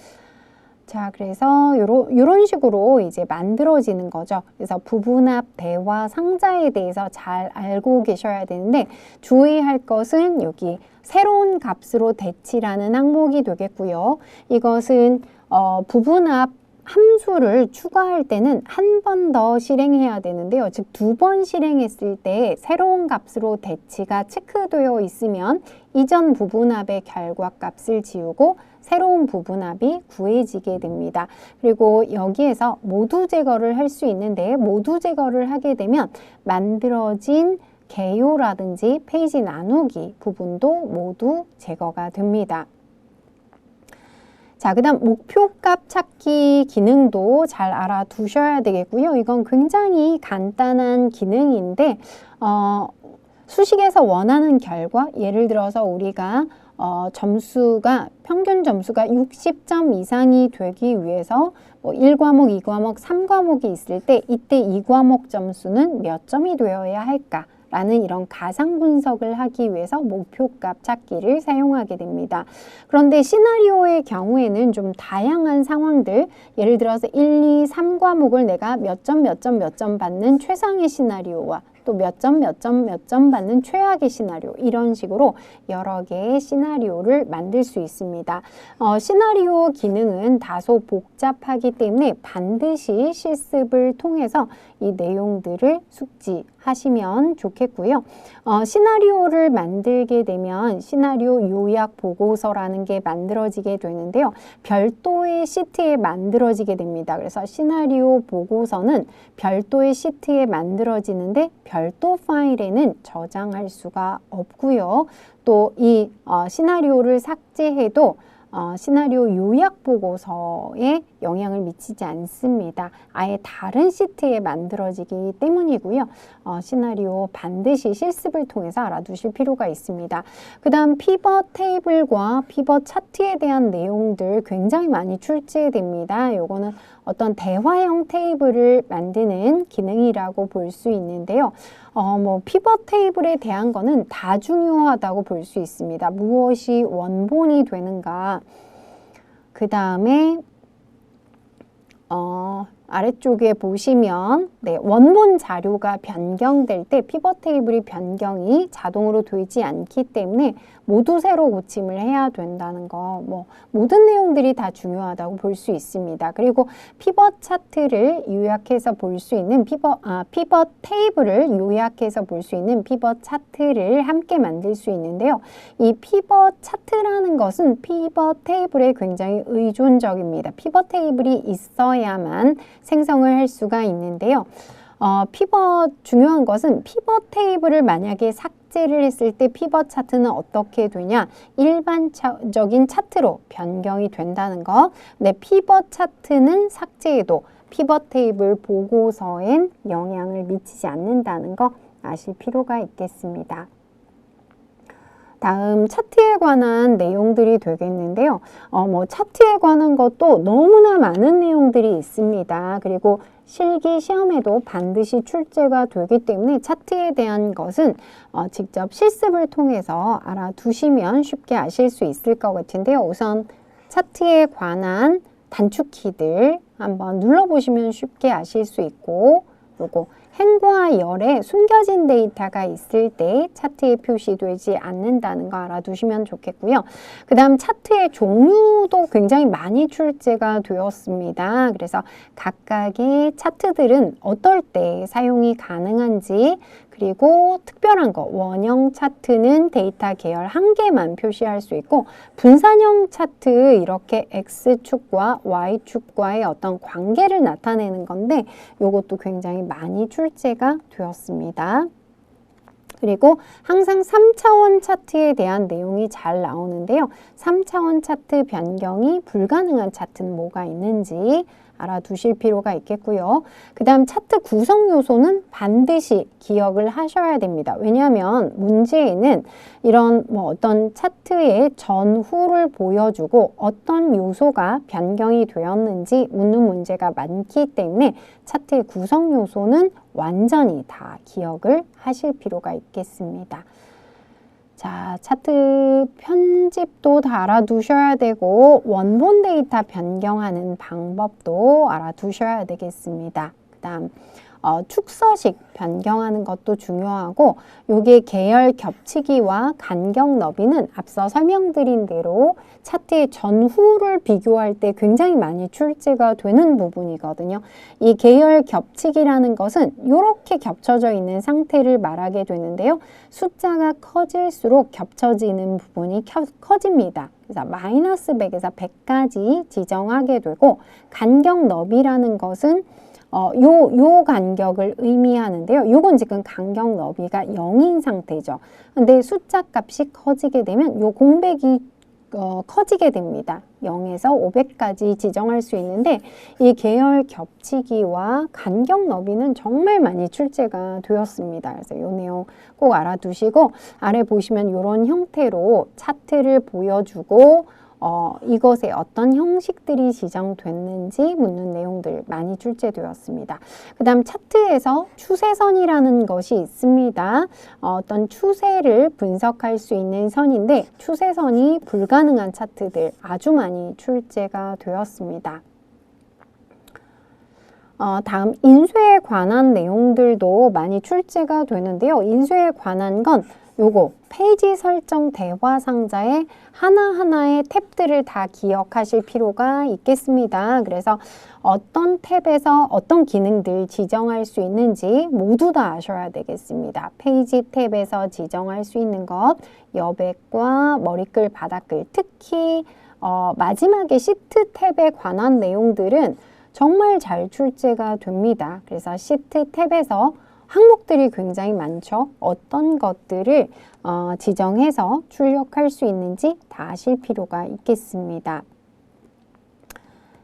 자, 그래서 요런 식으로 이제 만들어지는 거죠. 그래서 부분합 대화 상자에 대해서 잘 알고 계셔야 되는데 주의할 것은 여기 새로운 값으로 대치라는 항목이 되겠고요. 이것은 부분합 함수를 추가할 때는 한 번 더 실행해야 되는데요. 즉, 2번 실행했을 때 새로운 값으로 대치가 체크되어 있으면 이전 부분합의 결과값을 지우고 새로운 부분합이 구해지게 됩니다. 그리고 여기에서 모두 제거를 할 수 있는데 모두 제거를 하게 되면 만들어진 개요라든지 페이지 나누기 부분도 모두 제거가 됩니다. 자, 그 다음 목표값 찾기 기능도 잘 알아두셔야 되겠고요. 이건 굉장히 간단한 기능인데 수식에서 원하는 결과, 예를 들어서 우리가 점수가 평균 점수가 60점 이상이 되기 위해서 뭐 1과목, 2과목, 3과목이 있을 때 이때 2과목 점수는 몇 점이 되어야 할까? 라는 이런 가상 분석을 하기 위해서 목표값 찾기를 사용하게 됩니다. 그런데 시나리오의 경우에는 좀 다양한 상황들, 예를 들어서 1, 2, 3과목을 내가 몇 점 받는 최상의 시나리오와 또 몇 점 받는 최악의 시나리오, 이런 식으로 여러 개의 시나리오를 만들 수 있습니다. 시나리오 기능은 다소 복잡하기 때문에 반드시 실습을 통해서 이 내용들을 숙지하시면 좋겠고요. 시나리오를 만들게 되면 시나리오 요약 보고서라는 게 만들어지게 되는데요. 별도의 시트에 만들어지게 됩니다. 그래서 시나리오 보고서는 별도의 시트에 만들어지는데 별도 파일에는 저장할 수가 없고요. 또 이 시나리오를 삭제해도 시나리오 요약 보고서에 영향을 미치지 않습니다. 아예 다른 시트에 만들어지기 때문이고요. 시나리오 반드시 실습을 통해서 알아두실 필요가 있습니다. 그 다음 피벗 테이블과 피벗 차트에 대한 내용들 굉장히 많이 출제됩니다. 요거는 어떤 대화형 테이블을 만드는 기능이라고 볼 수 있는데요. 피벗 테이블에 대한 거는 다 중요하다고 볼 수 있습니다. 무엇이 원본이 되는가, 그 다음에 아래쪽에 보시면 원본 자료가 변경될 때 피벗 테이블이 변경이 자동으로 되지 않기 때문에 모두 새로 고침을 해야 된다는 거, 모든 내용들이 다 중요하다고 볼 수 있습니다. 그리고 피벗 차트를 요약해서 볼 수 있는 피벗 테이블을 요약해서 볼 수 있는 피벗 차트를 함께 만들 수 있는데요. 이 피벗 차트라는 것은 피벗 테이블에 굉장히 의존적입니다. 피벗 테이블이 있어야만 생성을 할 수가 있는데요. 중요한 것은 피벗 테이블을 만약에 삭제를 했을 때 피벗 차트는 어떻게 되냐? 일반적인 차트로 변경이 된다는 거. 근데 피벗 차트는 삭제해도 피벗 테이블 보고서엔 영향을 미치지 않는다는 거 아실 필요가 있겠습니다. 다음 차트에 관한 내용들이 되겠는데요. 차트에 관한 것도 너무나 많은 내용들이 있습니다. 그리고 실기 시험에도 반드시 출제가 되기 때문에 차트에 대한 것은 직접 실습을 통해서 알아두시면 쉽게 아실 수 있을 것 같은데요. 우선 차트에 관한 단축키들 한번 눌러보시면 쉽게 아실 수 있고, 그리고 행과 열에 숨겨진 데이터가 있을 때 차트에 표시되지 않는다는 거 알아두시면 좋겠고요. 그 다음 차트의 종류도 굉장히 많이 출제가 되었습니다. 그래서 각각의 차트들은 어떨 때 사용이 가능한지, 그리고 특별한 거, 원형 차트는 데이터 계열 한 개만 표시할 수 있고, 분산형 차트 이렇게 X축과 Y축과의 어떤 관계를 나타내는 건데 이것도 굉장히 많이 출제가 되었습니다. 그리고 항상 3차원 차트에 대한 내용이 잘 나오는데요. 3차원 차트 변경이 불가능한 차트는 뭐가 있는지 알아두실 필요가 있겠고요. 그 다음 차트 구성 요소는 반드시 기억을 하셔야 됩니다. 왜냐하면 문제에는 이런 어떤 차트의 전후를 보여주고 어떤 요소가 변경이 되었는지 묻는 문제가 많기 때문에 차트의 구성 요소는 완전히 다 기억을 하실 필요가 있겠습니다. 자, 차트 편집도 다 알아두셔야 되고 원본 데이터 변경하는 방법도 알아두셔야 되겠습니다. 그 다음 축서식 변경하는 것도 중요하고 요게 계열 겹치기와 간격 너비는 앞서 설명드린 대로 차트의 전후를 비교할 때 굉장히 많이 출제가 되는 부분이거든요. 이 계열 겹치기라는 것은 이렇게 겹쳐져 있는 상태를 말하게 되는데요. 숫자가 커질수록 겹쳐지는 부분이 커집니다. 그래서 마이너스 100에서 100까지 지정하게 되고 간격 너비라는 것은 요 간격을 의미하는데요. 요건 지금 간격 너비가 0인 상태죠. 근데 숫자 값이 커지게 되면 요 공백이 커지게 됩니다. 0에서 500까지 지정할 수 있는데 이 계열 겹치기와 간격 너비는 정말 많이 출제가 되었습니다. 그래서 이 내용 꼭 알아두시고 아래 보시면 이런 형태로 차트를 보여주고 이것에 어떤 형식들이 지정됐는지 묻는 내용들 많이 출제되었습니다. 그 다음 차트에서 추세선이라는 것이 있습니다. 어떤 추세를 분석할 수 있는 선인데 추세선이 불가능한 차트들 아주 많이 출제가 되었습니다. 다음 인쇄에 관한 내용들도 많이 출제가 되는데요. 인쇄에 관한 건 요거 페이지 설정 대화 상자에 하나하나의 탭들을 다 기억하실 필요가 있겠습니다. 그래서 어떤 탭에서 어떤 기능들 지정할 수 있는지 모두 다 아셔야 되겠습니다. 페이지 탭에서 지정할 수 있는 것, 여백과 머리글, 바닥글, 특히 마지막에 시트 탭에 관한 내용들은 정말 잘 출제가 됩니다. 그래서 시트 탭에서 항목들이 굉장히 많죠. 어떤 것들을 지정해서 출력할 수 있는지 다 아실 필요가 있겠습니다.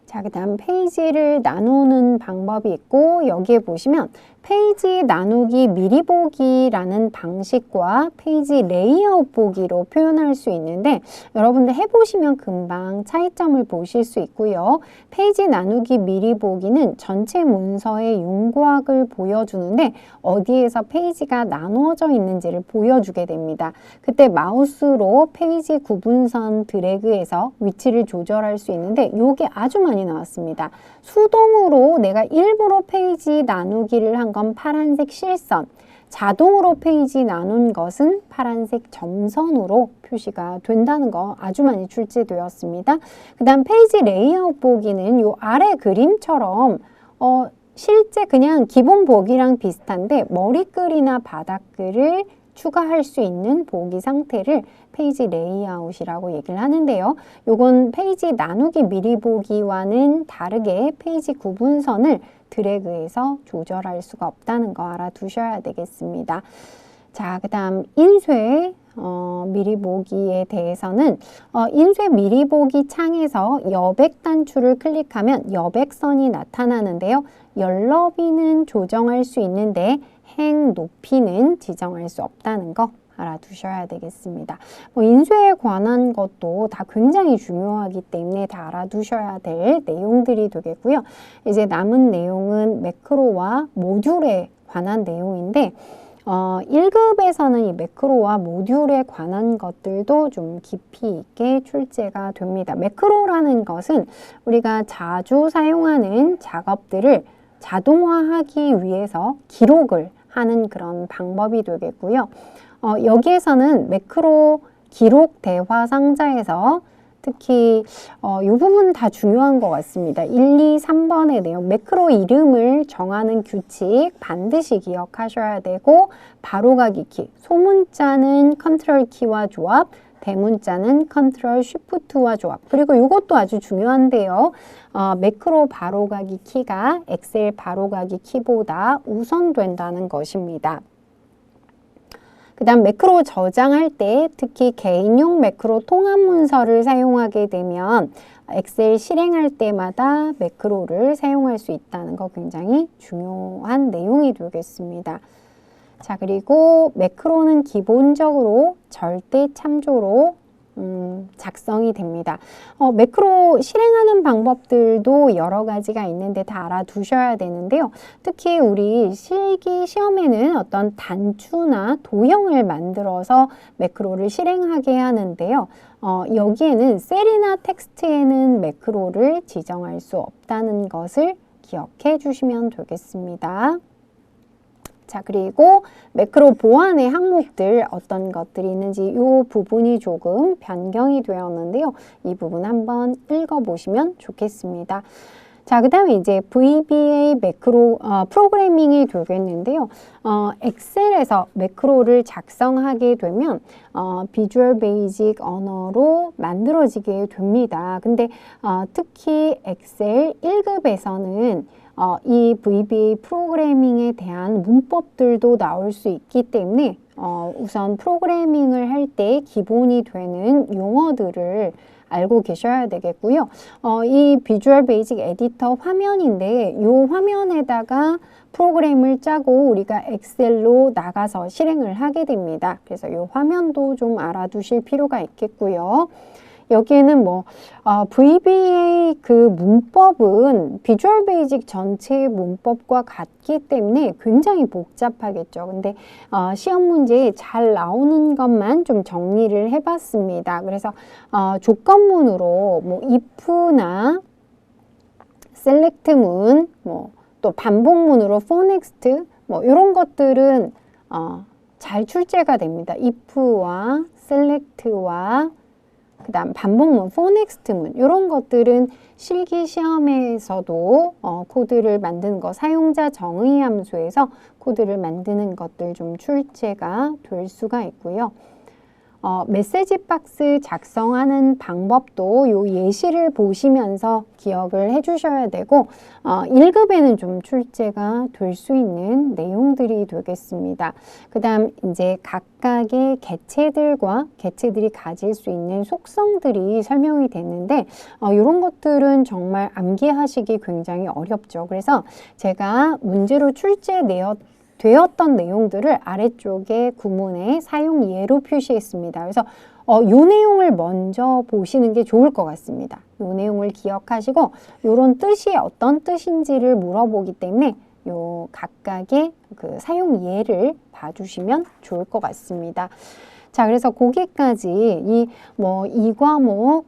자, 그 다음 페이지를 나누는 방법이 있고 여기에 보시면 페이지 나누기 미리 보기라는 방식과 페이지 레이아웃 보기로 표현할 수 있는데 여러분들 해보시면 금방 차이점을 보실 수 있고요. 페이지 나누기 미리 보기는 전체 문서의 윤곽을 보여주는데 어디에서 페이지가 나누어져 있는지를 보여주게 됩니다. 그때 마우스로 페이지 구분선 드래그해서 위치를 조절할 수 있는데 이게 아주 많이 나왔습니다. 수동으로 내가 일부러 페이지 나누기를 한 건 파란색 실선, 자동으로 페이지 나눈 것은 파란색 점선으로 표시가 된다는 거 아주 많이 출제되었습니다. 그 다음 페이지 레이아웃 보기는 요 아래 그림처럼 실제 그냥 기본 보기랑 비슷한데 머리글이나 바닥글을 추가할 수 있는 보기 상태를 페이지 레이아웃이라고 얘기를 하는데요. 요건 페이지 나누기 미리 보기와는 다르게 페이지 구분선을 드래그해서 조절할 수가 없다는 거 알아두셔야 되겠습니다. 자, 그 다음 인쇄 미리 보기에 대해서는 인쇄 미리 보기 창에서 여백 단추를 클릭하면 여백선이 나타나는데요. 열너비는 조정할 수 있는데 행 높이는 지정할 수 없다는 거 알아두셔야 되겠습니다. 인쇄에 관한 것도 다 굉장히 중요하기 때문에 다 알아두셔야 될 내용들이 되겠고요. 이제 남은 내용은 매크로와 모듈에 관한 내용인데 1급에서는 이 매크로와 모듈에 관한 것들도 좀 깊이 있게 출제가 됩니다. 매크로라는 것은 우리가 자주 사용하는 작업들을 자동화하기 위해서 기록을 하는 그런 방법이 되겠고요. 여기에서는 매크로 기록 대화 상자에서 특히 이 부분 다 중요한 것 같습니다. 1, 2, 3번의 내용, 매크로 이름을 정하는 규칙 반드시 기억하셔야 되고 바로가기 키, 소문자는 컨트롤 키와 조합, 대문자는 컨트롤 쉬프트와 조합. 그리고 이것도 아주 중요한데요. 매크로 바로가기 키가 엑셀 바로가기 키보다 우선된다는 것입니다. 그 다음 매크로 저장할 때 특히 개인용 매크로 통합 문서를 사용하게 되면 엑셀 실행할 때마다 매크로를 사용할 수 있다는 거 굉장히 중요한 내용이 되겠습니다. 자, 그리고 매크로는 기본적으로 절대 참조로 작성이 됩니다. 매크로 실행하는 방법들도 여러 가지가 있는데 다 알아두셔야 되는데요. 특히 우리 실기 시험에는 어떤 단추나 도형을 만들어서 매크로를 실행하게 하는데요. 여기에는 셀이나 텍스트에는 매크로를 지정할 수 없다는 것을 기억해 주시면 되겠습니다. 자, 그리고 매크로 보안의 항목들 어떤 것들이 있는지 이 부분이 조금 변경이 되었는데요. 이 부분 한번 읽어보시면 좋겠습니다. 자, 그 다음에 이제 VBA 매크로 프로그래밍이 되겠는데요. 엑셀에서 매크로를 작성하게 되면 비주얼 베이직 언어로 만들어지게 됩니다. 근데 특히 엑셀 1급에서는 이 VBA 프로그래밍에 대한 문법들도 나올 수 있기 때문에 우선 프로그래밍을 할 때 기본이 되는 용어들을 알고 계셔야 되겠고요. 이 비주얼 베이직 에디터 화면인데 이 화면에다가 프로그램을 짜고 우리가 엑셀로 나가서 실행을 하게 됩니다. 그래서 이 화면도 좀 알아두실 필요가 있겠고요. 여기에는 VBA 그 문법은 비주얼 베이직 전체의 문법과 같기 때문에 굉장히 복잡하겠죠. 근데 시험 문제에 잘 나오는 것만 좀 정리를 해봤습니다. 그래서 조건문으로 if나 select문, 또 반복문으로 for next, 이런 것들은 잘 출제가 됩니다. if와 select와 그 다음 반복문, for next문 이런 것들은 실기 시험에서도 코드를 만드는 거, 사용자 정의 함수에서 코드를 만드는 것들 좀 출제가 될 수가 있고요. 메시지 박스 작성하는 방법도 요 예시를 보시면서 기억을 해주셔야 되고 1급에는 좀 출제가 될 수 있는 내용들이 되겠습니다. 그 다음 이제 각각의 개체들과 개체들이 가질 수 있는 속성들이 설명이 됐는데 이런 것들은 암기하시기 굉장히 어렵죠. 그래서 제가 문제로 되었던 내용들을 아래쪽에 구문에 사용 예로 표시했습니다. 그래서 이 내용을 먼저 보시는 게 좋을 것 같습니다. 이 내용을 기억하시고 이런 뜻이 어떤 뜻인지를 물어보기 때문에 요 각각의 그 사용 예를 봐주시면 좋을 것 같습니다. 자, 그래서 거기까지 이 과목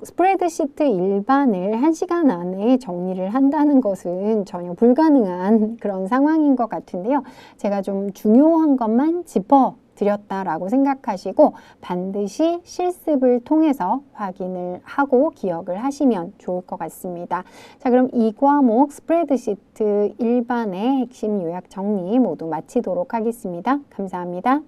스프레드시트 일반을 1시간 안에 정리를 한다는 것은 전혀 불가능한 그런 상황인 것 같은데요. 제가 좀 중요한 것만 짚어드렸다라고 생각하시고 반드시 실습을 통해서 확인을 하고 기억을 하시면 좋을 것 같습니다. 자, 그럼 이 과목 스프레드시트 일반의 핵심 요약 정리 모두 마치도록 하겠습니다. 감사합니다.